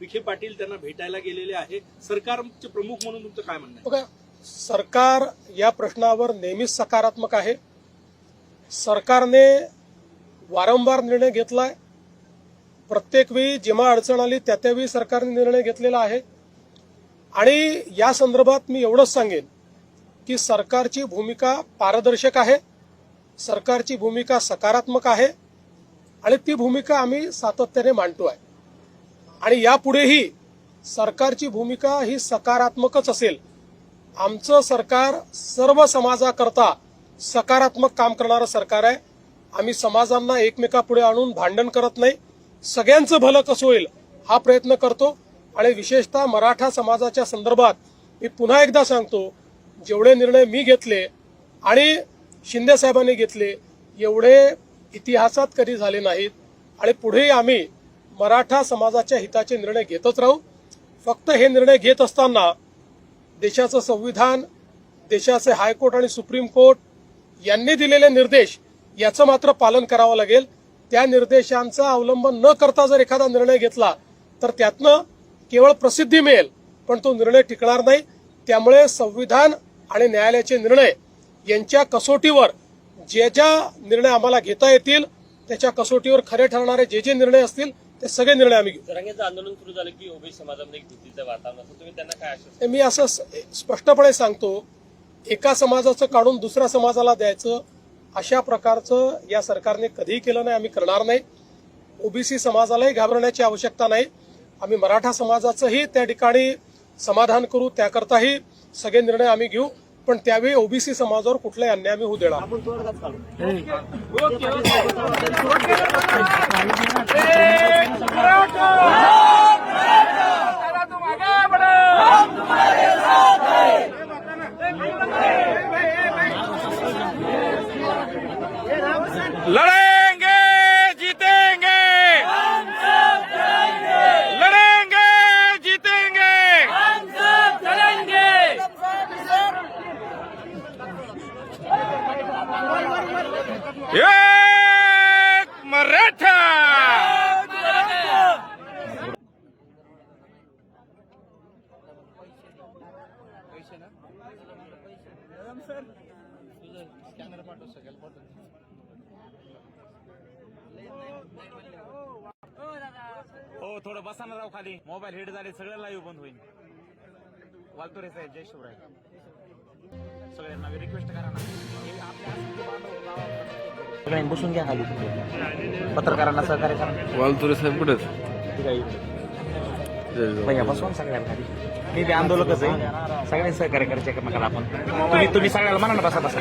विखे पाटील त्यांना भेटायला गेलेले आहे. सरकारचे प्रमुख म्हणून तुमचं काय म्हणणं आहे? बघा, सरकार या प्रश्नावर नेहमीच सकारात्मक आहे. सरकारने वारंवार निर्णय घेतलाय. प्रत्येक वेळी जेव्हा अडचण आली त्यावेळी सरकारने निर्णय घेतलेला आहे. आणि या संदर्भात मी एवढंच सांगेन की सरकारची भूमिका पारदर्शक आहे, सरकारची भूमिका सकारात्मक आहे आणि ती भूमिका आम्ही सातत्याने मांडतो आहे. आणि यापुढेही सरकारची भूमिका ही सकारात्मकच असेल. आमचं सरकार सर्व समाजाकरता सकारात्मक काम करणारं सरकार आहे. आम्ही समाजांना एकमेकापुढे आणून भांडण करत नाही. सगळ्यांचं भलं कसं होईल हा प्रयत्न करतो. आणि विशेषतः मराठा समाजाच्या संदर्भात मी पुन्हा एकदा सांगतो, जेवढे निर्णय मी घेतले आणि शिंदे साहेबांनी घेतले एवढे इतिहासात कधी झाले नाहीत. आणि पुढेही आम्ही मराठा समाजाच्या हिताचे निर्णय घेतच राहू. फक्त हे निर्णय घेत असताना देशाचं संविधान, देशाचे हायकोर्ट आणि सुप्रीम कोर्ट यांनी दिलेले निर्देश याचं मात्र पालन करावं लागेल. त्या निर्देशांचा अवलंब न करता जर एखादा निर्णय घेतला तर त्यातनं केवळ प्रसिद्धी मिळेल, पण तो निर्णय टिकणार नाही. त्यामुळे संविधान आणि न्यायालयाचे निर्णय यांच्या कसोटीवर जे ज्या निर्णय आम्हाला घेता येतील त्याच्या कसोटीवर खरे ठरणारे जे जे निर्णय असतील ते सगळे निर्णय आम्ही घेऊ. रंगेचं आंदोलन सुरू झालं की ओबीसी समाजामध्ये एक भीतीचं वातावरण असतं, तुम्ही त्यांना काय आश्वासन? मी असं स्पष्टपणे सांगतो, एका समाजाचं काढून दुसऱ्या समाजाला द्यायचं अशा प्रकारचं या सरकारने कधीही केलं नाही, आम्ही करणार नाही. ओबीसी समाजालाही घाबरण्याची आवश्यकता नाही. आम्ही मराठा समाजाचंही त्या ठिकाणी समाधान करू, त्याकरताही सगळे निर्णय आम्ही घेऊ. पण त्यावेळी ओबीसी समाजावर कुठलाही अन्याय आम्ही होऊ देणार. लड़ेंगे जीतेंगे, लड़ेंगे जीतेंगे, हम सब चलेंगे. एक मराठा. हो, थोडं बसा ना राव खाली. मोबाईल हिट झाले, सगळं लाईव्ह बंद होईल. वालतोरे साहेब, जय शिवराय. सगळ्यांना रिक्वेस्ट करा ना, सगळ्यांनी बसून घ्या खाली. पत्रकारांना सहकार्य करा. वालतोरे साहेब कुठे? भैया बसून सगळ्यांना खाली. मी बी आंदोलकच आहे, सगळ्यांनी सहकार्य करायचे एकमेकाला. आपण तुम्ही सगळ्याला म्हणा ना, बसा बसा.